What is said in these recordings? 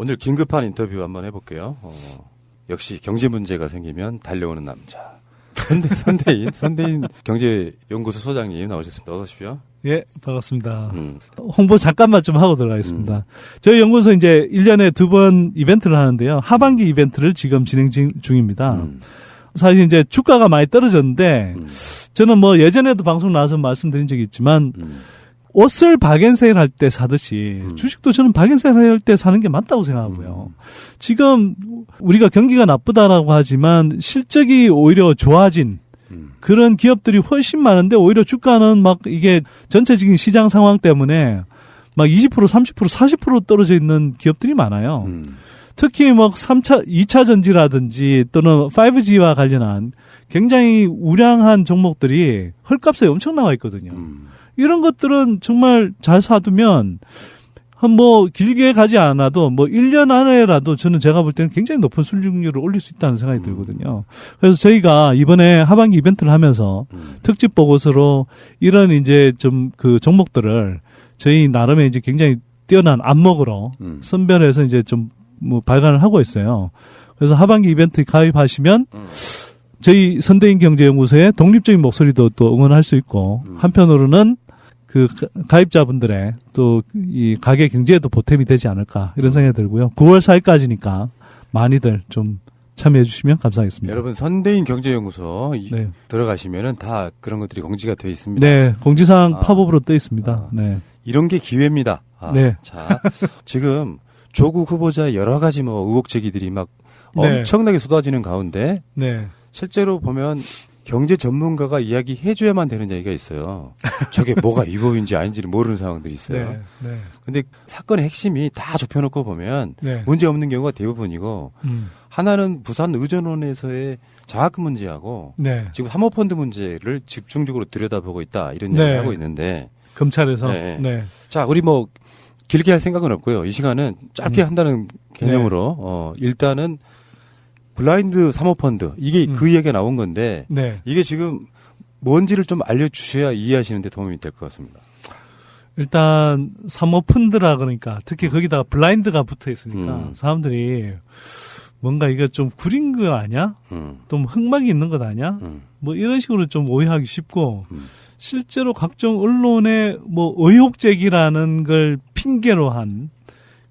오늘 긴급한 인터뷰 한번 해볼게요. 역시 경제 문제가 생기면 달려오는 남자. 선대인 경제연구소 소장님 나오셨습니다. 어서 오십시오. 예, 반갑습니다. 홍보 잠깐만 좀 하고 들어가겠습니다. 저희 연구소 이제 1년에 2번 이벤트를 하는데요. 하반기 이벤트를 지금 진행 중입니다. 사실 이제 주가가 많이 떨어졌는데 저는 뭐 예전에도 방송 나와서 말씀드린 적이 있지만 옷을 박앤세일 할 때 사듯이 주식도 저는 박앤세일 할 때 사는 게 맞다고 생각하고요. 지금 우리가 경기가 나쁘다라고 하지만 실적이 오히려 좋아진 그런 기업들이 훨씬 많은데 오히려 주가는 막 이게 전체적인 시장 상황 때문에 막 20%, 30%, 40% 떨어져 있는 기업들이 많아요. 특히 막 2차 전지라든지 또는 5G와 관련한 굉장히 우량한 종목들이 헐값에 엄청 나와 있거든요. 이런 것들은 정말 잘 사두면 뭐 길게 가지 않아도 뭐 1년 안에라도 저는 제가 볼 때는 굉장히 높은 수익률을 올릴 수 있다는 생각이 들거든요. 그래서 저희가 이번에 하반기 이벤트를 하면서 특집 보고서로 이런 이제 좀 그 종목들을 저희 나름의 이제 굉장히 뛰어난 안목으로 선별해서 이제 좀 뭐 발간을 하고 있어요. 그래서 하반기 이벤트 가입하시면 저희 선대인 경제연구소의 독립적인 목소리도 또 응원할 수 있고 한편으로는 그 가입자분들의 또 이 가계 경제에도 보탬이 되지 않을까 이런 생각이 들고요. 9월 4일까지니까 많이들 좀 참여해 주시면 감사하겠습니다. 여러분 선대인 경제연구소 네. 들어가시면은 다 그런 것들이 공지가 되어 있습니다. 네, 공지사항 팝업으로 떠 있습니다. 네. 이런 게 기회입니다. 네. 자, 지금 조국 후보자의 여러 가지 뭐 의혹 제기들이 막 네. 엄청나게 쏟아지는 가운데 네. 실제로 보면 경제 전문가가 이야기해줘야만 되는 얘기가 있어요. 저게 뭐가 위법인지 아닌지를 모르는 상황들이 있어요. 네. 네. 근데 사건의 핵심이 다 좁혀놓고 보면 네. 문제 없는 경우가 대부분이고 하나는 부산 의전원에서의 장학금 문제하고 네. 지금 사모펀드 문제를 집중적으로 들여다보고 있다 이런 네. 얘기를 하고 있는데 검찰에서 네. 네. 자 우리 뭐 길게 할 생각은 없고요. 이 시간은 짧게 한다는 개념으로 일단은 블라인드 사모펀드 이게 그 이야기가 나온 건데 네. 이게 지금 뭔지를 좀 알려주셔야 이해하시는 데 도움이 될 것 같습니다. 일단 사모펀드라 그러니까 특히 거기다가 블라인드가 붙어 있으니까 사람들이 뭔가 이거 좀 구린 거 아니야? 좀 흑막이 있는 것 아니야? 뭐 이런 식으로 좀 오해하기 쉽고 실제로 각종 언론의 뭐 의혹 제기라는 걸 핑계로 한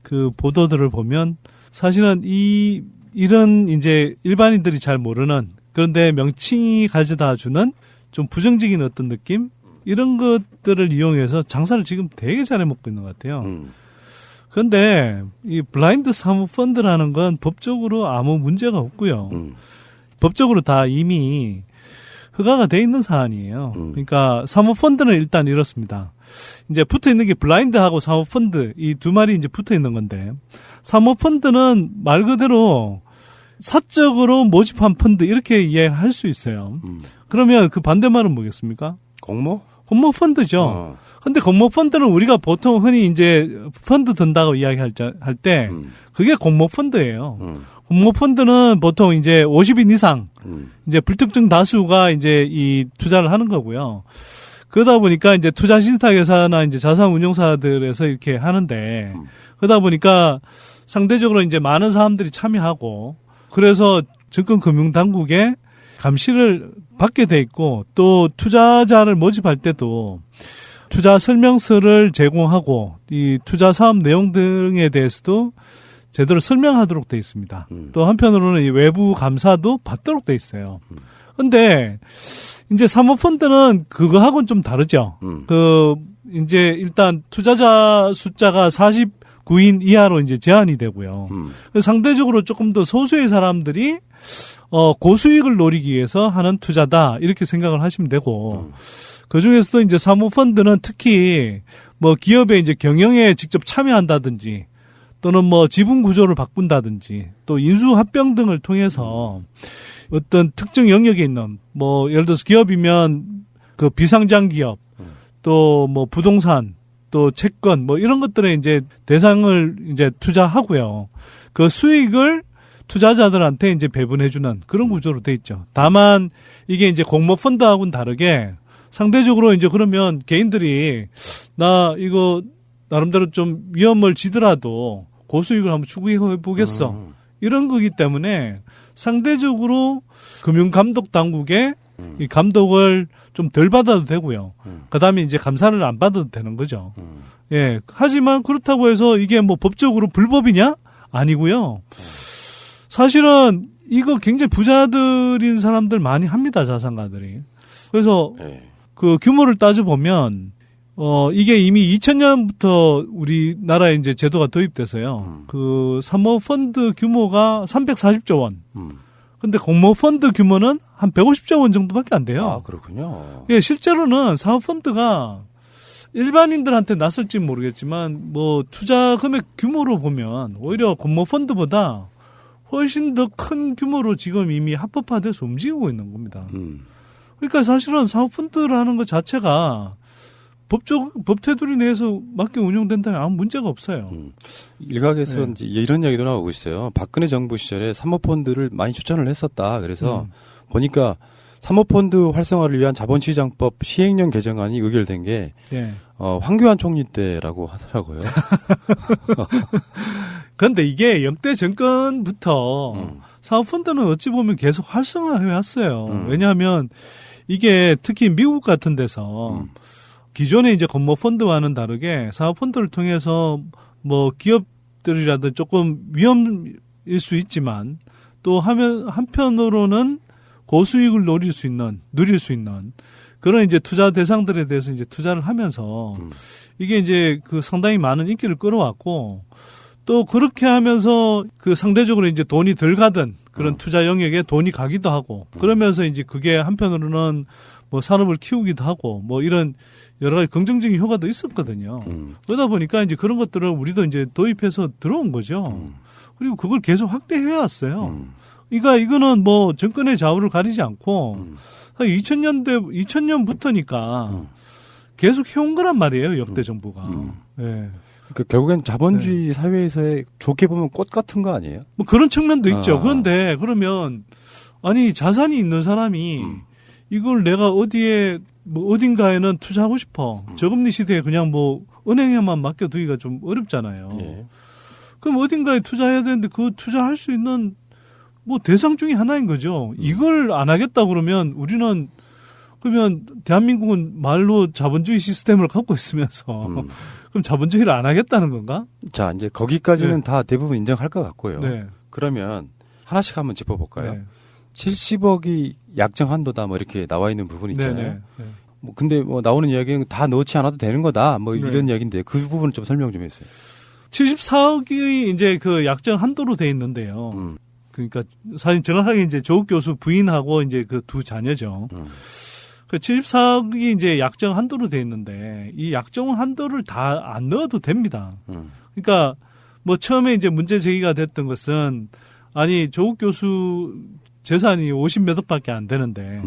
그 보도들을 보면 사실은 이런 이제 일반인들이 잘 모르는 그런데 명칭이 가져다 주는 좀 부정적인 어떤 느낌? 이런 것들을 이용해서 장사를 지금 되게 잘해 먹고 있는 것 같아요. 그런데 이 블라인드 사모펀드라는 건 법적으로 아무 문제가 없고요. 법적으로 다 이미 허가가 돼 있는 사안이에요. 그러니까 사모펀드는 일단 이렇습니다. 이제 붙어 있는 게 블라인드하고 사모펀드 이 두 마리 이제 붙어 있는 건데 사모펀드는 말 그대로 사적으로 모집한 펀드 이렇게 이해할 수 있어요. 그러면 그 반대말은 뭐겠습니까? 공모? 공모 펀드죠. 근데 공모 펀드는 우리가 보통 흔히 이제 펀드 든다고 이야기할 때 그게 공모 펀드예요. 공모 펀드는 보통 이제 50인 이상 이제 불특정 다수가 이제 이 투자를 하는 거고요. 그러다 보니까 이제 투자 신탁회사나 이제 자산 운용사들에서 이렇게 하는데 그러다 보니까 상대적으로 이제 많은 사람들이 참여하고 그래서 증권금융당국의 감시를 받게 돼 있고 또 투자자를 모집할 때도 투자 설명서를 제공하고 이 투자 사업 내용 등에 대해서도 제대로 설명하도록 돼 있습니다. 또 한편으로는 이 외부 감사도 받도록 돼 있어요. 근데 이제 사모펀드는 그거하고는 좀 다르죠. 이제 일단 투자자 숫자가 49인 이하로 이제 제한이 되고요. 상대적으로 조금 더 소수의 사람들이 고수익을 노리기 위해서 하는 투자다 이렇게 생각을 하시면 되고 그 중에서도 이제 사모펀드는 특히 뭐 기업의 이제 경영에 직접 참여한다든지 또는 뭐 지분 구조를 바꾼다든지 또 인수 합병 등을 통해서 어떤 특정 영역에 있는 뭐 예를 들어서 기업이면 그 비상장 기업 또 뭐 부동산 또 채권 뭐 이런 것들에 이제 대상을 이제 투자하고요. 그 수익을 투자자들한테 이제 배분해주는 그런 구조로 돼 있죠. 다만 이게 이제 공모 펀드하고는 다르게 상대적으로 이제 그러면 개인들이 나 이거 나름대로 좀 위험을 지더라도 고수익을 한번 추구해 보겠어. 이런 거기 때문에 상대적으로 금융감독 당국의 이 감독을 좀 덜 받아도 되고요. 그다음에 이제 감사를 안 받아도 되는 거죠. 예. 하지만 그렇다고 해서 이게 뭐 법적으로 불법이냐? 아니고요. 사실은 이거 굉장히 부자들인 사람들 많이 합니다, 자산가들이. 그래서 그 규모를 따져보면 이게 이미 2000년부터 우리나라에 이제 제도가 도입돼서요. 그 사모펀드 규모가 340조 원. 근데 공모펀드 규모는 한 150조 원 정도밖에 안 돼요. 아, 그렇군요. 예, 실제로는 사모펀드가 일반인들한테 낯설지 모르겠지만 뭐 투자 금액 규모로 보면 오히려 공모펀드보다 훨씬 더 큰 규모로 지금 이미 합법화돼서 움직이고 있는 겁니다. 그러니까 사실은 사모펀드라는 것 자체가 법 테두리 내에서 맞게 운영된다면 아무 문제가 없어요. 일각에서 이제 이런 이야기도 나오고 있어요. 박근혜 정부 시절에 사모펀드를 많이 추천을 했었다. 그래서 보니까 사모펀드 활성화를 위한 자본시장법 시행령 개정안이 의결된 게 황교안 총리 때라고 하더라고요. 그런데 이게 역대 정권부터 사모펀드는 어찌 보면 계속 활성화해 왔어요. 왜냐하면 이게 특히 미국 같은 데서 기존의 이제 건모펀드와는 다르게 사모펀드를 통해서 뭐 기업들이라든 조금 위험일 수 있지만 또 한편으로는 고수익을 누릴 수 있는 그런 이제 투자 대상들에 대해서 이제 투자를 하면서 이게 이제 그 상당히 많은 인기를 끌어왔고 또 그렇게 하면서 그 상대적으로 이제 돈이 덜 가던 그런 투자 영역에 돈이 가기도 하고 그러면서 이제 그게 한편으로는 뭐 산업을 키우기도 하고 뭐 이런 여러 가지 긍정적인 효과도 있었거든요. 그러다 보니까 이제 그런 것들을 우리도 이제 도입해서 들어온 거죠. 그리고 그걸 계속 확대해 왔어요. 그러니까 이거는 뭐 정권의 좌우를 가리지 않고 2000년부터니까 계속 해온 거란 말이에요. 역대 정부가. 네. 그러니까 결국엔 자본주의 사회에서의 좋게 보면 꽃 같은 거 아니에요? 뭐 그런 측면도 있죠. 그런데 그러면 아니 자산이 있는 사람이 이걸 내가 어딘가에는 투자하고 싶어. 저금리 시대에 그냥 뭐 은행에만 맡겨두기가 좀 어렵잖아요. 그럼 어딘가에 투자해야 되는데 그 투자할 수 있는 뭐 대상 중에 하나인 거죠. 이걸 안 하겠다 그러면 우리는 그러면 대한민국은 말로 자본주의 시스템을 갖고 있으면서 그럼 자본주의를 안 하겠다는 건가? 자, 이제 거기까지는 다 대부분 인정할 것 같고요. 그러면 하나씩 한번 짚어볼까요? 70억이 약정 한도다 뭐 이렇게 나와 있는 부분 있잖아요. 뭐 근데 뭐 나오는 이야기는 다 넣지 않아도 되는 거다 뭐 이런 이야기인데 그 부분을 좀 설명 좀 해주세요. 74억이 이제 그 약정 한도로 돼 있는데요. 그러니까 사실 정확하게 이제 조국 교수 부인하고 이제 그 두 자녀죠. 그 74억이 이제 약정 한도로 돼 있는데 이 약정 한도를 다 안 넣어도 됩니다. 그러니까 뭐 처음에 이제 문제 제기가 됐던 것은 아니 조국 교수 재산이 50몇 억밖에 안 되는데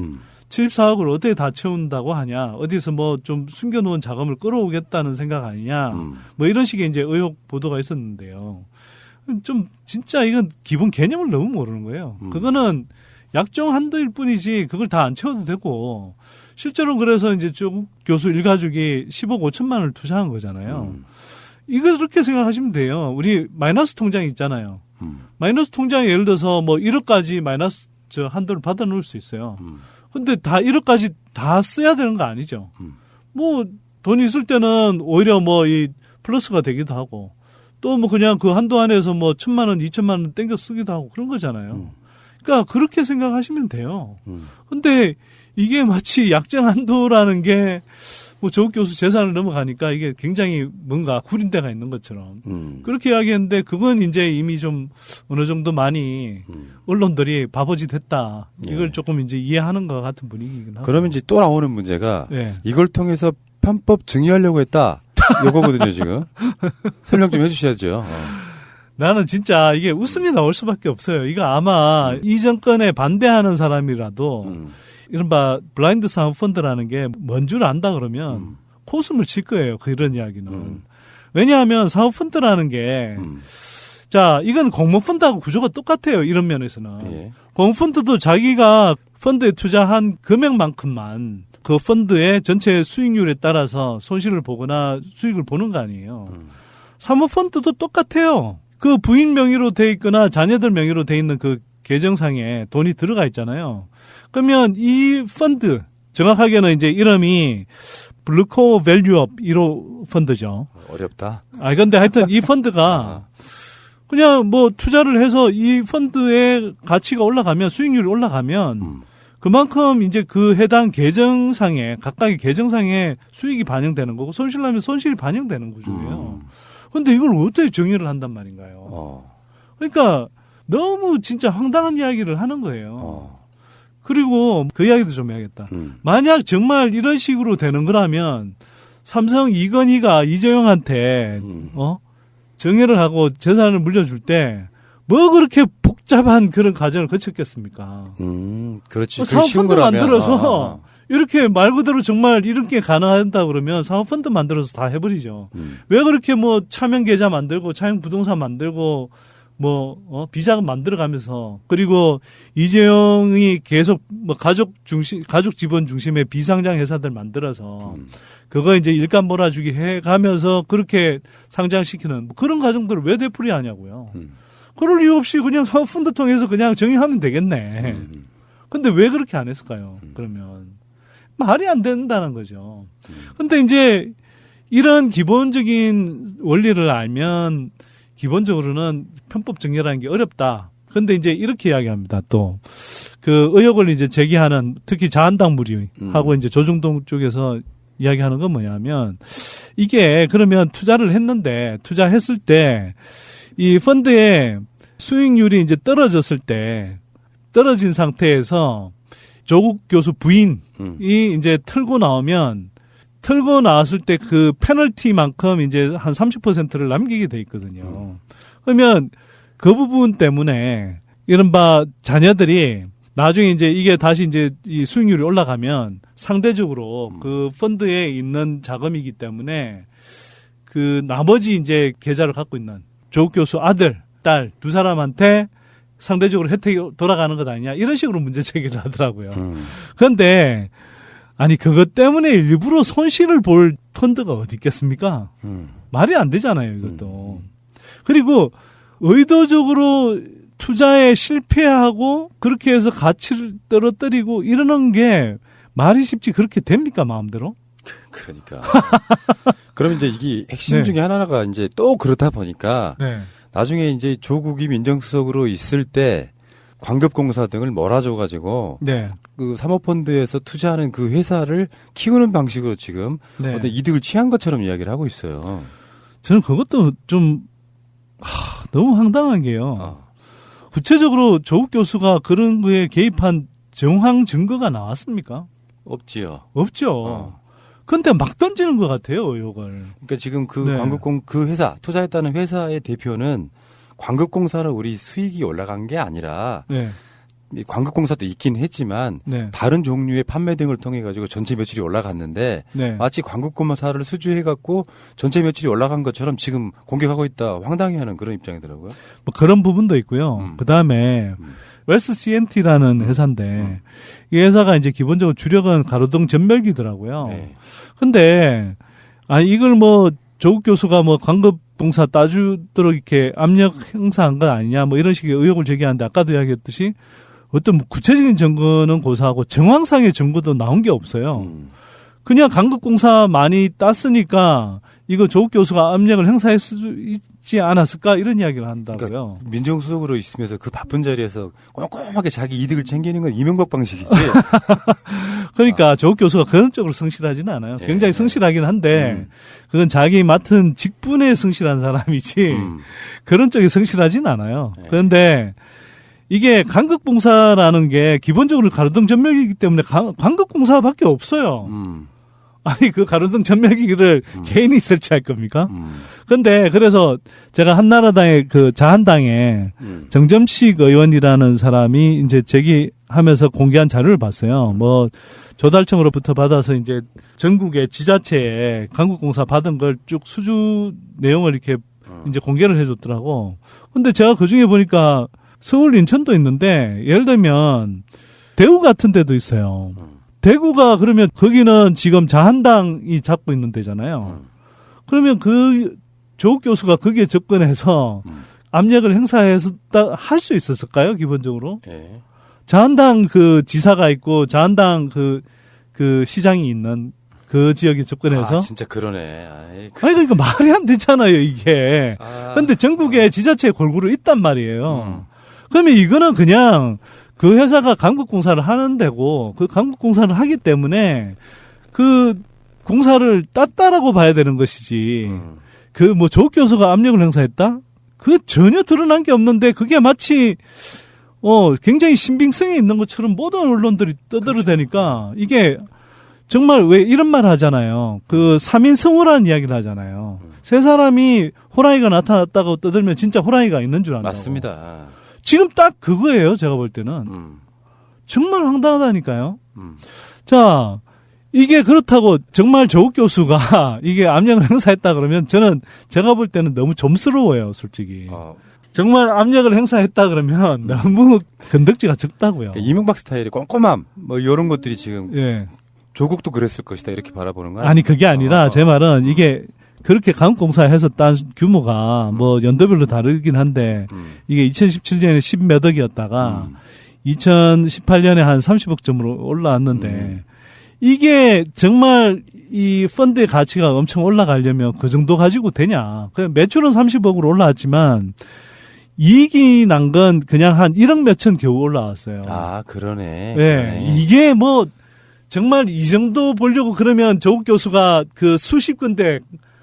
74억을 어떻게 다 채운다고 하냐. 어디서 뭐 좀 숨겨놓은 자금을 끌어오겠다는 생각 아니냐. 뭐 이런 식의 이제 의혹 보도가 있었는데요. 좀 진짜 이건 기본 개념을 너무 모르는 거예요. 그거는 약정 한도일 뿐이지 그걸 다 안 채워도 되고 실제로 그래서 이제 조국 교수 일가족이 10억 5천만 원을 투자한 거잖아요. 이걸 그렇게 생각하시면 돼요. 우리 마이너스 통장이 있잖아요. 마이너스 통장에 예를 들어서 뭐 1억까지 마이너스 한도를 받아 놓을 수 있어요. 근데 다 1억까지 다 써야 되는 거 아니죠. 뭐 돈이 있을 때는 오히려 뭐 이 플러스가 되기도 하고 또 뭐 그냥 그 한도 안에서 뭐 1,000만 원, 2천만 원 땡겨 쓰기도 하고 그런 거잖아요. 그러니까 그렇게 생각하시면 돼요. 근데 이게 마치 약정 한도라는 게 뭐 조국 교수 재산을 넘어가니까 이게 굉장히 뭔가 구린 데가 있는 것처럼 그렇게 이야기했는데 그건 이제 이미 좀 어느 정도 많이 언론들이 바보짓 했다. 이걸 조금 이제 이해하는 것 같은 분위기긴 하고. 그러면 이제 또 나오는 문제가 이걸 통해서 편법 증여하려고 했다. 요거거든요, 지금. 설명 좀 해주셔야죠. 나는 진짜 이게 웃음이 나올 수밖에 없어요. 이거 아마 이 정권에 반대하는 사람이라도 이른바 블라인드 사모펀드라는 게 뭔 줄 안다 그러면 코웃음을 칠 거예요. 그런 이야기는. 왜냐하면 사모펀드라는 게 자, 이건 공모펀드하고 구조가 똑같아요. 이런 면에서는. 공모펀드도 자기가 펀드에 투자한 금액만큼만 그 펀드의 전체 수익률에 따라서 손실을 보거나 수익을 보는 거 아니에요. 사모펀드도 똑같아요. 그 부인 명의로 돼 있거나 자녀들 명의로 돼 있는 그 계정상에 돈이 들어가 있잖아요. 그러면 이 펀드, 정확하게는 이제 이름이 블루코 밸류업 1호 펀드죠. 어렵다. 근데 하여튼 이 펀드가 그냥 뭐 투자를 해서 이 펀드의 가치가 올라가면, 수익률이 올라가면 그만큼 이제 그 해당 계정상에, 각각의 계정상에 수익이 반영되는 거고, 손실나면 손실이 반영되는 구조예요. 근데 이걸 어떻게 정의를 한단 말인가요? 그러니까 너무 진짜 황당한 이야기를 하는 거예요. 그리고 그 이야기도 좀 해야겠다. 만약 정말 이런 식으로 되는 거라면 삼성 이건희가 이재용한테 정의를 하고 재산을 물려줄 때 뭐 그렇게 복잡한 그런 과정을 거쳤겠습니까? 그렇지. 사모펀드 만들어서 이렇게 말 그대로 정말 이렇게 가능하다 그러면 사모펀드 만들어서 다 해버리죠. 왜 그렇게 뭐 차명 계좌 만들고 차명 부동산 만들고 뭐 비자금 만들어가면서, 그리고 이재용이 계속 뭐 가족 지분 중심의 비상장 회사들 만들어서 그거 이제 일감 몰아주기 해가면서 그렇게 상장시키는 뭐 그런 과정들을 왜 되풀이하냐고요. 그럴 이유 없이 그냥 사모펀드 통해서 그냥 정의하면 되겠네. 근데 왜 그렇게 안 했을까요? 그러면 말이 안 된다는 거죠. 근데 이제 이런 기본적인 원리를 알면 기본적으로는 편법 정리라는 게 어렵다. 근데 이제 이렇게 이야기합니다. 또 그 의혹을 이제 제기하는, 특히 자한당 무리하고 이제 조중동 쪽에서 이야기하는 건 뭐냐면, 이게 그러면 투자를 했는데, 투자했을 때 이 펀드의 수익률이 이제 떨어졌을 때, 떨어진 상태에서 조국 교수 부인이 이제 틀고 나왔을 때 그 페널티만큼 이제 한 30%를 남기게 돼 있거든요. 그러면 그 부분 때문에 이른바 자녀들이 나중에 이제 이게 다시 이제 이 수익률이 올라가면 상대적으로 그 펀드에 있는 자금이기 때문에 그 나머지 이제 계좌를 갖고 있는 조국 교수 아들, 딸 두 사람한테 상대적으로 혜택이 돌아가는 것 아니냐, 이런 식으로 문제 제기를 하더라고요. 그런데 아니 그것 때문에 일부러 손실을 볼 펀드가 어디 있겠습니까? 말이 안 되잖아요, 이것도. 그리고 의도적으로 투자에 실패하고 그렇게 해서 가치를 떨어뜨리고 이러는 게 말이 쉽지 그렇게 됩니까, 마음대로? 그러니까. 그럼 이제 이게 핵심 중에 하나가 이제 또 그렇다 보니까 나중에 이제 조국이 민정수석으로 있을 때 광급공사 등을 몰아줘가지고 그 사모펀드에서 투자하는 그 회사를 키우는 방식으로 지금 어떤 이득을 취한 것처럼 이야기를 하고 있어요. 저는 그것도 좀 너무 황당한 게요. 구체적으로 조국 교수가 그런 거에 개입한 정황 증거가 나왔습니까? 없지요. 없죠. 근데 막 던지는 것 같아요, 의혹을. 그러니까 지금 그 그 회사, 투자했다는 회사의 대표는 광급공사로 우리 수익이 올라간 게 아니라 광급공사도 있긴 했지만 다른 종류의 판매 등을 통해 가지고 전체 매출이 올라갔는데 마치 광급공사를 수주해 갖고 전체 매출이 올라간 것처럼 지금 공격하고 있다, 황당해하는 그런 입장이더라고요. 뭐 그런 부분도 있고요. 그 다음에 웰스 CMT라는 회사인데 이 회사가 이제 기본적으로 주력은 가로등 전멸기더라고요. 근데 이걸 뭐 조국 교수가 뭐 광급공사 따주도록 이렇게 압력 행사한 건 아니냐, 뭐 이런 식의 의혹을 제기하는데, 아까도 이야기했듯이 어떤 뭐 구체적인 증거는 고사하고 정황상의 증거도 나온 게 없어요. 그냥 광급공사 많이 땄으니까 이거 조국 교수가 압력을 행사할 수 있지 않았을까, 이런 이야기를 한다고요. 그러니까 민정수석으로 있으면서 그 바쁜 자리에서 꼼꼼하게 자기 이득을 챙기는 건 이명박 방식이지. 그러니까 조국 교수가 그런 쪽으로 성실하지는 않아요. 굉장히 성실하긴 한데 그건 자기 맡은 직분에 성실한 사람이지 그런 쪽에 성실하지는 않아요. 그런데 이게 광급공사라는 게 기본적으로 가로등 전멸기이기 때문에 광급공사밖에 없어요. 아니 그 가로등 전멸기를 개인이 설치할 겁니까? 근데 그래서 제가 한나라당의 그 자한당의 정점식 의원이라는 사람이 이제 제기하면서 공개한 자료를 봤어요. 뭐 조달청으로부터 받아서 이제 전국의 지자체에 광급공사 받은 걸 쭉 수주 내용을 이렇게 이제 공개를 해줬더라고. 근데 제가 그 중에 보니까 서울, 인천도 있는데 예를 들면 대구 같은 데도 있어요. 대구가 그러면 거기는 지금 자한당이 잡고 있는 데잖아요. 그러면 그 조국 교수가 거기에 접근해서 압력을 행사했다 할 수 있었을까요? 기본적으로 예. 자한당 그 지사가 있고 자한당 그 시장이 있는 그 지역에 접근해서 진짜 그러네. 아니 그러니까 말이 안 되잖아요 이게. 근데 전국에 지자체 골고루 있단 말이에요. 그러면 이거는 그냥 그 회사가 강북공사를 하는 데고 그 강북공사를 하기 때문에 그 공사를 땄다라고 봐야 되는 것이지. 그 뭐 조국 교수가 압력을 행사했다? 그게 전혀 드러난 게 없는데 그게 마치 굉장히 신빙성이 있는 것처럼 모든 언론들이 떠들어대니까 이게 정말 왜 이런 말 하잖아요. 그 3인 성우라는 이야기를 하잖아요. 세 사람이 호랑이가 나타났다고 떠들면 진짜 호랑이가 있는 줄 안다고. 맞습니다. 지금 딱 그거예요. 제가 볼 때는. 정말 황당하다니까요. 자, 이게 그렇다고 정말 조국 교수가 이게 압력을 행사했다 그러면 제가 볼 때는 너무 좀스러워요. 솔직히. 정말 압력을 행사했다 그러면 너무 건덕지가 적다고요. 이명박 스타일의 꼼꼼함 뭐 이런 것들이 지금 예. 조국도 그랬을 것이다 이렇게 바라보는 거예요? 아니 그게 아니라 제 말은 이게 그렇게 강북공사해서 딴 규모가 뭐 연도별로 다르긴 한데 이게 2017년에 10몇 억이었다가 2018년에 한 30억 점으로 올라왔는데 이게 정말 이 펀드의 가치가 엄청 올라가려면 그 정도 가지고 되냐. 그냥 매출은 30억으로 올라왔지만 이익이 난 건 그냥 한 1억 몇천 겨우 올라왔어요. 그러네. 네. 그러네. 이게 뭐 정말 이 정도 보려고 그러면 조국 교수가 그 수십 군데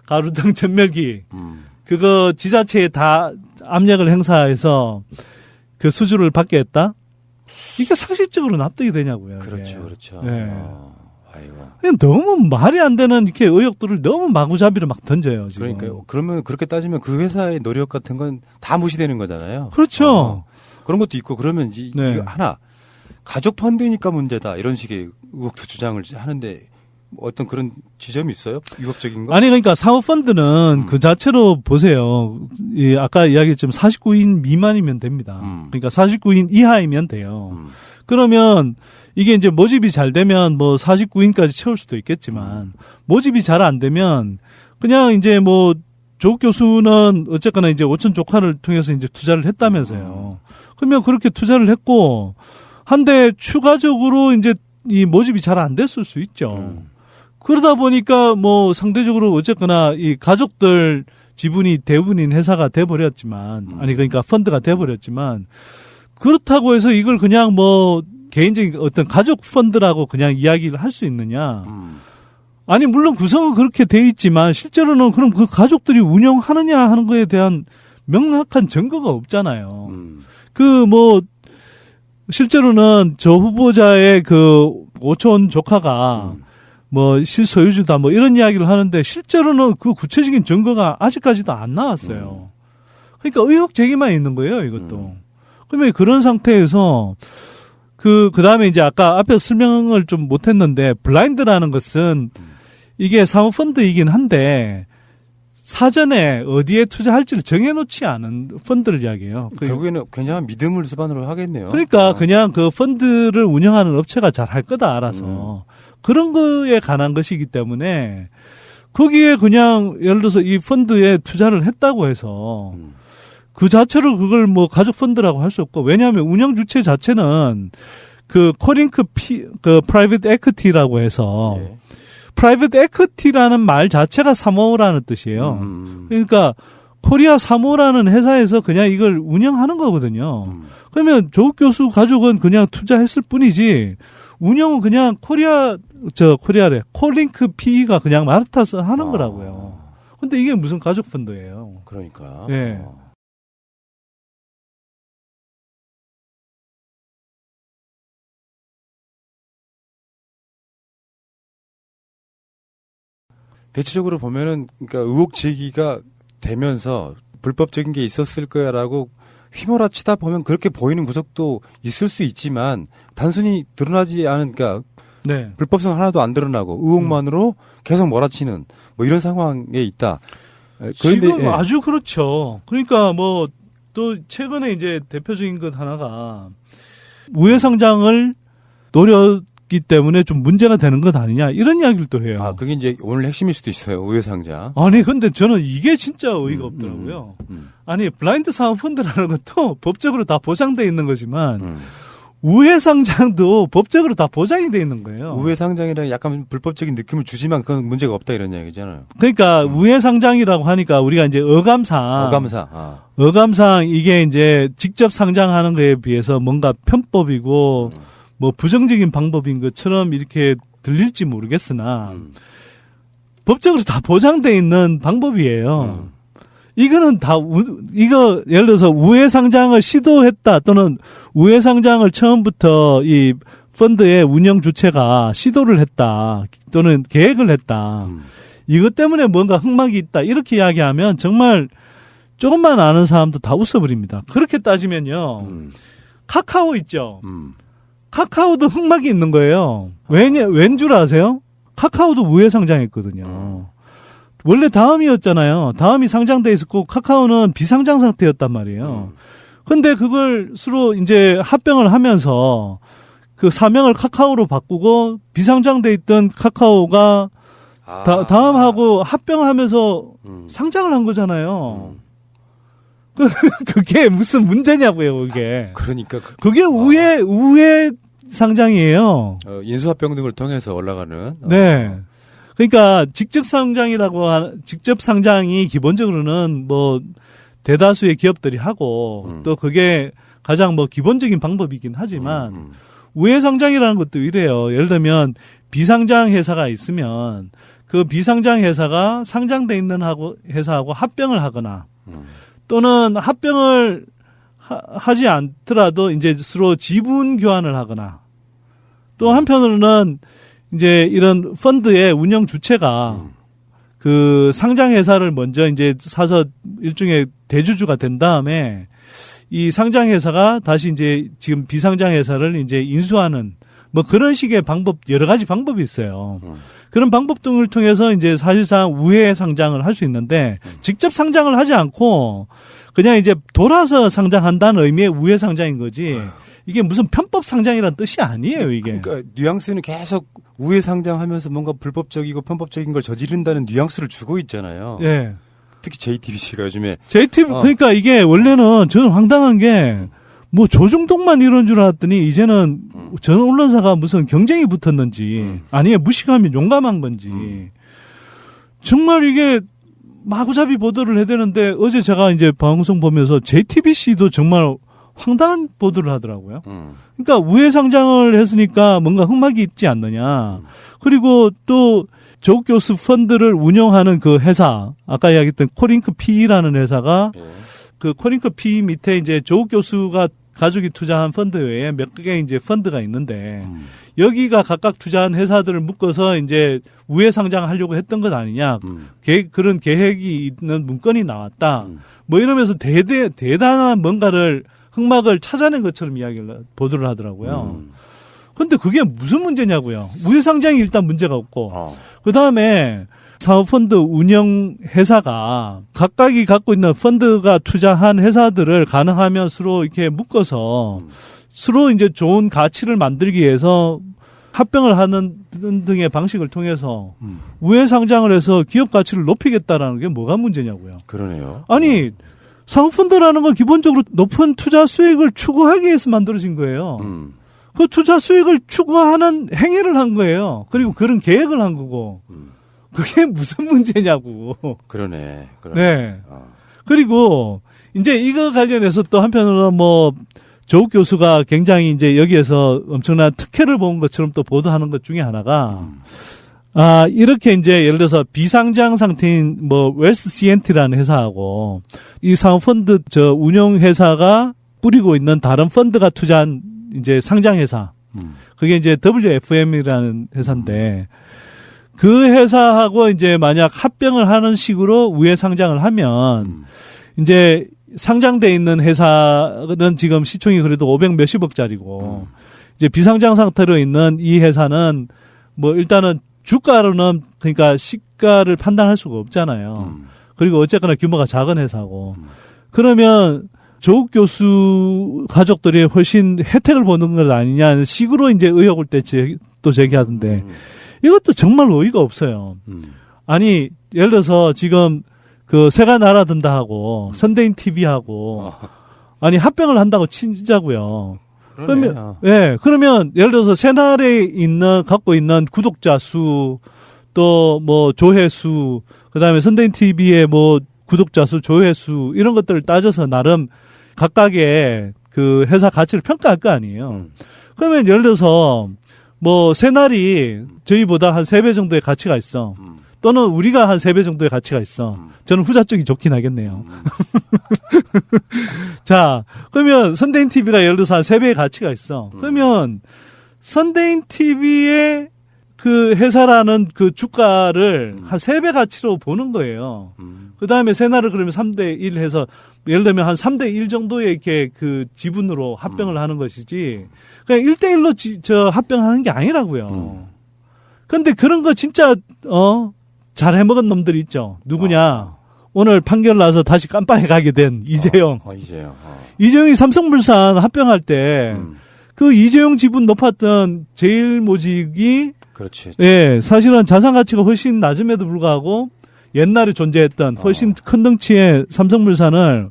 가로등 전멸기 그거 지자체에 다 압력을 행사해서 그 수주를 받게 했다? 이게 상식적으로 납득이 되냐고요. 그렇죠, 이게. 그렇죠. 네. 아이고. 너무 말이 안 되는 이렇게 의혹들을 너무 마구잡이로 막 던져요. 지금. 그러니까요. 그러면 그렇게 따지면 그 회사의 노력 같은 건 다 무시되는 거잖아요. 그렇죠. 그런 것도 있고 그러면 네. 이거 하나 가족 펀드니까 문제다 이런 식의 의혹도 주장을 하는데 어떤 그런 지점이 있어요? 위법적인 거? 아니 그러니까 사모펀드는 그 자체로 보세요. 아까 이야기했지만 49인 미만이면 됩니다. 그러니까 49인 이하이면 돼요. 그러면 이게 이제 모집이 잘 되면 뭐 49인까지 채울 수도 있겠지만 모집이 잘 안 되면 그냥 이제 뭐 조국 교수는 어쨌거나 이제 오천 조카를 통해서 이제 투자를 했다면서요. 그러면 그렇게 투자를 했고 한데 추가적으로 이제 이 모집이 잘 안 됐을 수 있죠. 그러다 보니까 뭐 상대적으로 어쨌거나 이 가족들 지분이 대부분인 회사가 돼버렸지만 아니 그러니까 펀드가 돼버렸지만 그렇다고 해서 이걸 그냥 뭐 개인적인 어떤 가족 펀드라고 그냥 이야기를 할 수 있느냐. 아니 물론 구성은 그렇게 돼 있지만 실제로는 그럼 그 가족들이 운영하느냐 하는 거에 대한 명확한 증거가 없잖아요. 그 뭐 실제로는 저 후보자의 그 오촌 조카가 뭐 실소유주다 뭐 이런 이야기를 하는데 실제로는 그 구체적인 증거가 아직까지도 안 나왔어요. 그러니까 의혹 제기만 있는 거예요, 이것도. 그러면 그런 상태에서 그 다음에 이제 아까 앞에 설명을 좀 못했는데 블라인드라는 것은 이게 사모펀드이긴 한데 사전에 어디에 투자할지를 정해놓지 않은 펀드를 이야기해요. 결국에는 굉장한 믿음을 수반으로 하겠네요. 그러니까 그냥 그 펀드를 운영하는 업체가 잘 할 거다 알아서 그런 거에 관한 것이기 때문에 거기에 그냥 예를 들어서 이 펀드에 투자를 했다고 해서 그 자체로 그걸 뭐 가족 펀드라고 할 수 없고 왜냐하면 운영 주체 자체는 그 코링크 그 프라이빗 에퀴티라고 해서 예. 프라이빗 에퀴티라는 말 자체가 사모라는 뜻이에요. 그러니까 코리아 사모라는 회사에서 그냥 이걸 운영하는 거거든요. 그러면 조국 교수 가족은 그냥 투자했을 뿐이지 운영은 그냥 코리아래 콜링크 PE가 그냥 맡아서 하는 거라고요. 근데 이게 무슨 가족 펀드예요. 그러니까. 예. 대체적으로 보면은 그러니까 의혹 제기가 되면서 불법적인 게 있었을 거야라고 휘몰아치다 보면 그렇게 보이는 구석도 있을 수 있지만 단순히 드러나지 않은 그러니까 네. 불법성 하나도 안 드러나고 의혹만으로 계속 몰아치는 뭐 이런 상황에 있다. 그런데 지금 아주 그렇죠. 그러니까 뭐 또 최근에 이제 대표적인 것 하나가 우회성장을 있기 때문에 좀 문제가 되는 것 아니냐 이런 이야기를 또 해요. 아, 그게 이제 오늘 핵심일 수도 있어요. 우회상장. 아니 근데 저는 이게 진짜 어이가 없더라고요. 아니 블라인드 사모펀드라는 것도 법적으로 다 보장돼 있는 거지만 우회상장도 법적으로 다 보장이 돼 있는 거예요. 우회상장이라는 약간 불법적인 느낌을 주지만 그건 문제가 없다 이런 얘기잖아요. 그러니까 우회상장이라고 하니까 우리가 이제 어감상 이게 이제 직접 상장하는 거에 비해서 뭔가 편법이고 뭐 부정적인 방법인 것처럼 이렇게 들릴지 모르겠으나 법적으로 다 보장돼 있는 방법이에요. 이거는 이거 예를 들어서 우회상장을 시도했다 또는 우회상장을 처음부터 이 펀드의 운영 주체가 시도를 했다 또는 계획을 했다. 이것 때문에 뭔가 흑막이 있다 이렇게 이야기하면 정말 조금만 아는 사람도 다 웃어버립니다. 그렇게 따지면요. 카카오 있죠. 카카오도 흑막이 있는 거예요. 왠 줄 아세요? 카카오도 우회상장했거든요. 원래 다음이었잖아요. 다음이 상장돼 있었고 카카오는 비상장 상태였단 말이에요. 근데 그걸 서로 이제 합병을 하면서 그 사명을 카카오로 바꾸고 비상장돼 있던 카카오가 다음하고 합병하면서 상장을 한 거잖아요. 그게 무슨 문제냐고요, 그게. 그러니까 그게 우회 상장이에요. 인수합병 등을 통해서 올라가는. 네. 그러니까 직접 상장이 기본적으로는 뭐 대다수의 기업들이 하고 또 그게 가장 뭐 기본적인 방법이긴 하지만 우회 상장이라는 것도 이래요. 예를 들면 비상장 회사가 있으면 그 비상장 회사가 상장돼 있는 회사하고 합병을 하거나 또는 합병을 하지 않더라도 이제 서로 지분 교환을 하거나 또 한편으로는 이제 이런 펀드의 운영 주체가 그 상장 회사를 먼저 이제 사서 일종의 대주주가 된 다음에 이 상장 회사가 다시 이제 지금 비상장 회사를 이제 인수하는 뭐 그런 식의 방법 여러 가지 방법이 있어요. 그런 방법 등을 통해서 이제 사실상 우회 상장을 할 수 있는데 직접 상장을 하지 않고 그냥 이제 돌아서 상장한다는 의미의 우회 상장인 거지. 이게 무슨 편법 상장이라는 뜻이 아니에요, 이게. 그러니까 뉘앙스는 계속 우회 상장하면서 뭔가 불법적이고 편법적인 걸 저지른다는 뉘앙스를 주고 있잖아요. 예. 특히 JTBC가 요즘에 그러니까 이게 원래는 저는 황당한 게 뭐 조중동만 이런 줄 알았더니 이제는 전 언론사가 무슨 경쟁이 붙었는지 아니면 무식하면 용감한 건지 정말 이게 마구잡이 보도를 해야 되는데 어제 제가 이제 방송 보면서 JTBC도 정말 황당한 보도를 하더라고요. 그러니까 우회 상장을 했으니까 뭔가 흑막이 있지 않느냐. 그리고 또 조국 교수 펀드를 운영하는 그 회사, 아까 이야기했던 코링크 PE라는 회사가 그 코링크 PE 밑에 이제 조국 교수가 가족이 투자한 펀드 외에 몇 개 이제 펀드가 있는데 여기가 각각 투자한 회사들을 묶어서 이제 우회 상장하려고 했던 것 아니냐. 그런 계획이 있는 문건이 나왔다. 뭐 이러면서 대단한 뭔가를 흑막을 찾아낸 것처럼 보도를 하더라고요. 근데 그게 무슨 문제냐고요. 우회 상장이 일단 문제가 없고 그 다음에 사모펀드 운영 회사가 각각이 갖고 있는 펀드가 투자한 회사들을 가능하면 서로 이렇게 묶어서 서로 이제 좋은 가치를 만들기 위해서 합병을 하는 등의 방식을 통해서 우회 상장을 해서 기업 가치를 높이겠다라는 게 뭐가 문제냐고요. 그러네요. 아니 사모펀드라는 건 기본적으로 높은 투자 수익을 추구하기 위해서 만들어진 거예요. 그 투자 수익을 추구하는 행위를 한 거예요. 그리고 그런 계획을 한 거고. 그게 무슨 문제냐고. 그러네. 네. 그리고 이제 이거 관련해서 또 한편으로는 뭐 조국 교수가 굉장히 이제 여기에서 엄청난 특혜를 본 것처럼 또 보도하는 것 중에 하나가 이렇게 이제 예를 들어서 비상장 상태인 뭐 웰스 CNT라는 회사하고 이 사모펀드 운용 회사가 꾸리고 있는 다른 펀드가 투자한 이제 상장 회사. 그게 이제 WFM이라는 회사인데 그 회사하고 이제 만약 합병을 하는 식으로 우회 상장을 하면 이제 상장돼 있는 회사는 지금 시총이 그래도 500 몇십억짜리고 이제 비상장 상태로 있는 이 회사는 뭐 일단은 주가로는 그러니까 시가를 판단할 수가 없잖아요. 그리고 어쨌거나 규모가 작은 회사고 그러면 조국 교수 가족들이 훨씬 혜택을 보는 것 아니냐는 식으로 이제 의혹을 의혹도 제기하던데 이것도 정말 어이가 없어요. 아니 예를 들어서 지금 그 새가 날아든다 하고 선대인 TV하고 아니 합병을 한다고 치자고요. 그러면 그러면 예를 들어서 새날에 갖고 있는 구독자 수 또 뭐 조회수 그다음에 선대인 TV의 뭐 구독자 수 조회수 이런 것들을 따져서 나름 각각의 그 회사 가치를 평가할 거 아니에요. 그러면 예를 들어서 뭐 새날이 저희보다 한 3배 정도의 가치가 있어. 또는 우리가 한 3배 정도의 가치가 있어. 저는 후자 쪽이 좋긴 하겠네요. 자, 그러면 선대인 TV가 예를 들어서 한 3배의 가치가 있어. 그러면 선대인 TV의 그 회사라는 그 주가를 한 3배 가치로 보는 거예요. 그 다음에 새날을 그러면 3대1 해서 예를 들면 한 3대1 정도의 이렇게 그 지분으로 합병을 하는 것이지 그냥 1대1로 합병하는 게 아니라고요. 근데 그런 거 진짜, 잘 해먹은 놈들이 있죠. 누구냐. 오늘 판결 나서 다시 깜빵에 가게 된 이재용. 이재용. 이재용이 삼성물산 합병할 때 그 이재용 지분 높았던 제일모직이 그렇지. 예, 사실은 자산 가치가 훨씬 낮음에도 불구하고 옛날에 존재했던 훨씬 큰 덩치의 삼성물산을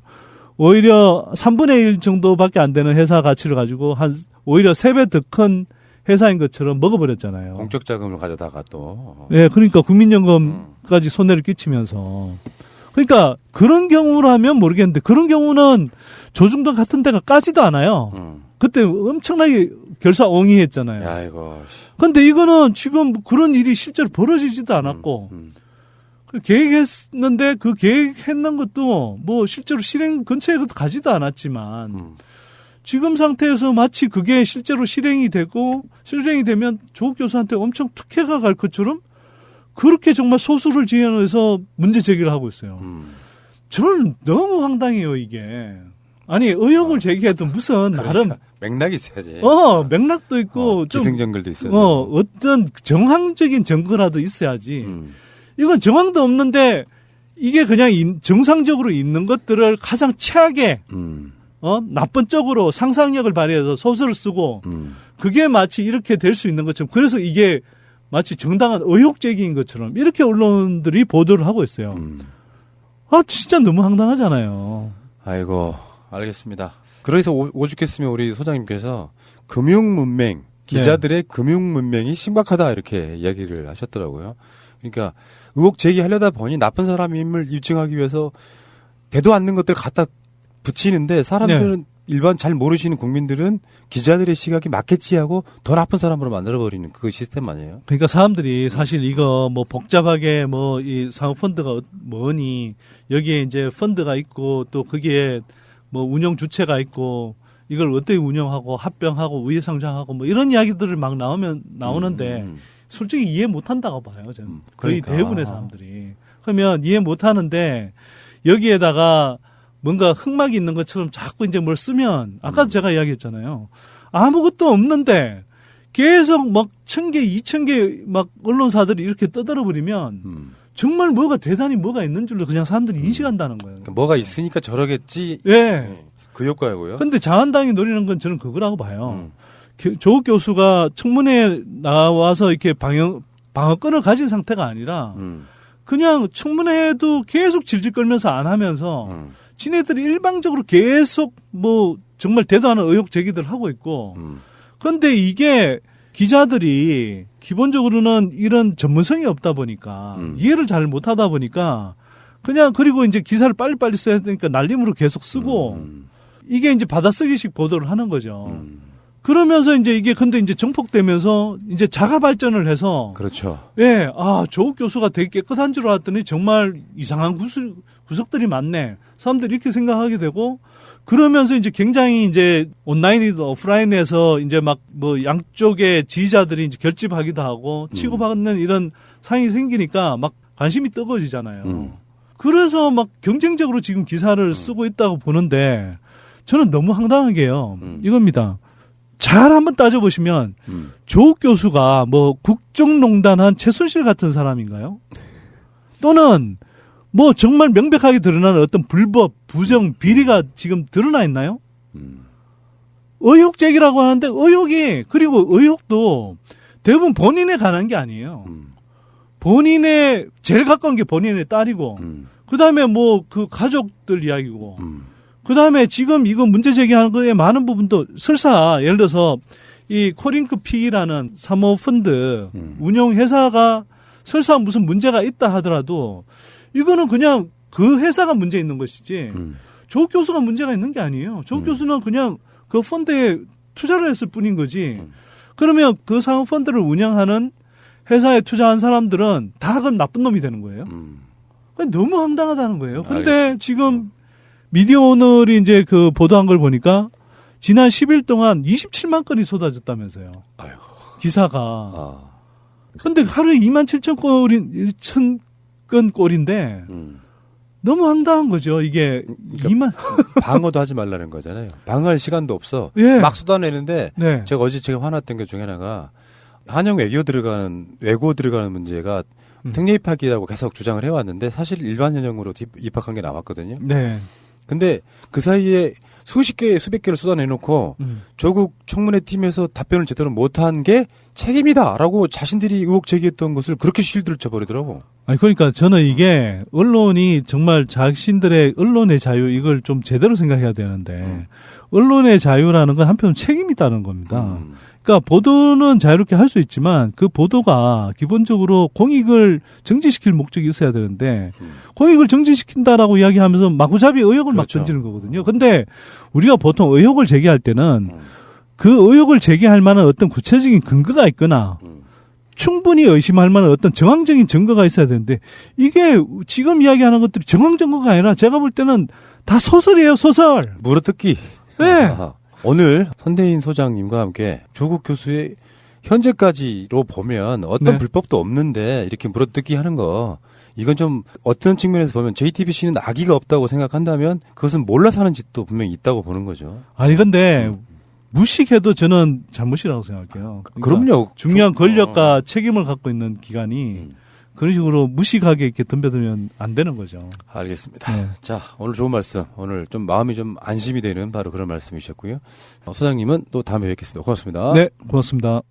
오히려 3분의 1 정도밖에 안 되는 회사 가치를 가지고 오히려 3배 더 큰 회사인 것처럼 먹어버렸잖아요. 공적 자금을 가져다가 또. 예, 그러니까 국민연금까지 손해를 끼치면서. 그러니까 그런 경우라면 모르겠는데 그런 경우는 조중동 같은 데가 까지도 않아요. 그때 엄청나게 결사옹위했잖아요. 아이고. 근데 이거는 지금 그런 일이 실제로 벌어지지도 않았고 그 계획했는데 그 계획했는 것도 뭐 실제로 실행 근처에 가지도 않았지만 지금 상태에서 마치 그게 실제로 실행이 되면 조국 교수한테 엄청 특혜가 갈 것처럼 그렇게 정말 소수를 지어내서 문제 제기를 하고 있어요. 저는 너무 황당해요, 이게. 아니, 의혹을 제기해도 무슨 나름. 맥락이 있어야지. 맥락도 있고. 좀 기승전결도 있어야 어떤 정황적인 증거라도 있어야지. 이건 정황도 없는데 이게 그냥 정상적으로 있는 것들을 가장 최악의 나쁜 쪽으로 상상력을 발휘해서 소설을 쓰고 그게 마치 이렇게 될 수 있는 것처럼 그래서 이게 마치 정당한 의혹 제기인 것처럼 이렇게 언론들이 보도를 하고 있어요. 진짜 너무 황당하잖아요. 아이고, 알겠습니다. 그래서 오죽했으면 우리 소장님께서 금융문맹, 기자들의 금융문맹이 심각하다 이렇게 이야기를 하셨더라고요. 그러니까 의혹 제기하려다 보니 나쁜 사람임을 입증하기 위해서 되도 않는 것들 갖다 붙이는데 사람들은 일반 잘 모르시는 국민들은 기자들의 시각이 맞겠지 하고 더 나쁜 사람으로 만들어버리는 그 시스템 아니에요? 그러니까 사람들이 사실 이거 뭐 복잡하게 뭐 이 사모펀드가 뭐니 여기에 이제 펀드가 있고 또 거기에 뭐 운영 주체가 있고 이걸 어떻게 운영하고 합병하고 우회상장하고 뭐 이런 이야기들을 막 나오는데 솔직히 이해 못한다고 봐요. 저는 거의 그러니까. 대부분의 사람들이. 그러면 이해 못하는데 여기에다가 뭔가 흑막이 있는 것처럼 자꾸 이제 뭘 쓰면 아까도 제가 이야기했잖아요. 아무것도 없는데 계속 막 1,000개, 2,000개 막 언론사들이 이렇게 떠들어 버리면 정말 대단히 뭐가 있는 줄로 그냥 사람들이 인식한다는 거예요. 그러니까 뭐가 있으니까 저러겠지. 예. 그 효과고요. 근데 자한당이 노리는 건 저는 그거라고 봐요. 조국 교수가 청문회에 나와서 이렇게 방어권을 가진 상태가 아니라 그냥 청문회도 계속 질질 끌면서 안 하면서 지네들이 일방적으로 계속 뭐 정말 대도 않은 의혹 제기들 하고 있고 그런데 이게 기자들이 기본적으로는 이런 전문성이 없다 보니까 이해를 잘 못하다 보니까 그냥 그리고 이제 기사를 빨리빨리 써야 되니까 날림으로 계속 쓰고 이게 이제 받아쓰기식 보도를 하는 거죠. 그러면서 이제 이게 근데 이제 정폭되면서 이제 자가 발전을 해서 그렇죠. 예, 조국 교수가 되게 깨끗한 줄 알았더니 정말 이상한 구석들이 많네. 사람들이 이렇게 생각하게 되고 그러면서 이제 굉장히 이제 온라인이든 오프라인에서 이제 막 뭐 양쪽의 지지자들이 이제 결집하기도 하고 치고받는 이런 상황이 생기니까 막 관심이 뜨거워지잖아요. 그래서 막 경쟁적으로 지금 기사를 쓰고 있다고 보는데 저는 너무 황당한 게요. 이겁니다. 잘 한번 따져보시면 조국 교수가 뭐 국정농단 한 최순실 같은 사람인가요? 또는 뭐 정말 명백하게 드러나는 어떤 불법, 부정, 비리가 지금 드러나 있나요? 의혹 제기라고 하는데 그리고 의혹도 대부분 본인에 관한 게 아니에요. 본인의 제일 가까운 게 본인의 딸이고 그다음에 뭐 그 가족들 이야기고 그다음에 지금 이거 문제 제기하는 거에 많은 부분도 설사 예를 들어서 이 코링크 P라는 사모펀드 운영 회사가 설사 무슨 문제가 있다 하더라도 이거는 그냥 그 회사가 문제 있는 것이지 조 교수가 문제가 있는 게 아니에요. 조 교수는 그냥 그 펀드에 투자를 했을 뿐인 거지. 그러면 그 사모펀드를 운영하는 회사에 투자한 사람들은 다 그럼 나쁜 놈이 되는 거예요. 너무 황당하다는 거예요. 근데 알겠습니다. 지금 미디어 오늘이 이제 그 보도한 걸 보니까 지난 10일 동안 27만 건이 쏟아졌다면서요. 아이고. 기사가. 근데 하루에 27,000건 꼴인데 너무 황당한 거죠. 이게 그러니까 방어도 하지 말라는 거잖아요. 방어할 시간도 없어. 예. 막 쏟아내는데 네. 제가 어제 화났던 것 중에 하나가 한영 외고 들어가는 문제가 특례 입학이라고 계속 주장을 해왔는데 사실 일반 전형으로 입학한 게 나왔거든요. 네. 근데 그 사이에 수십 개, 수백 개를 쏟아내놓고 조국 청문회 팀에서 답변을 제대로 못한 게 책임이다라고 자신들이 의혹 제기했던 것을 그렇게 실드를 쳐버리더라고. 아니 그러니까 저는 이게 언론이 정말 자신들의 언론의 자유 이걸 좀 제대로 생각해야 되는데 언론의 자유라는 건 한편 책임이 있다는 겁니다. 그러니까 보도는 자유롭게 할 수 있지만 그 보도가 기본적으로 공익을 정지시킬 목적이 있어야 되는데 공익을 정지시킨다라고 이야기하면서 마구잡이 의혹을 막 그렇죠. 던지는 거거든요. 근데 우리가 보통 의혹을 제기할 때는 그 의혹을 제기할 만한 어떤 구체적인 근거가 있거나 충분히 의심할 만한 어떤 정황적인 증거가 있어야 되는데 이게 지금 이야기하는 것들이 정황 증거가 아니라 제가 볼 때는 다 소설이에요, 소설. 물어뜯기. 네. 아하. 오늘 선대인 소장님과 함께 조국 교수의 현재까지로 보면 어떤 네. 불법도 없는데 이렇게 물어뜯기 하는 거 이건 좀 어떤 측면에서 보면 JTBC는 악의가 없다고 생각한다면 그것은 몰라서 하는 짓도 분명히 있다고 보는 거죠. 아니 근데 무식해도 저는 잘못이라고 생각해요. 그러니까 그럼요. 중요한 권력과 책임을 갖고 있는 기관이 그런 식으로 무식하게 이렇게 덤벼들면 안 되는 거죠. 알겠습니다. 네. 자, 오늘 좋은 말씀, 오늘 좀 마음이 좀 안심이 되는 바로 그런 말씀이셨고요. 소장님은 또 다음에 뵙겠습니다. 고맙습니다. 네, 고맙습니다.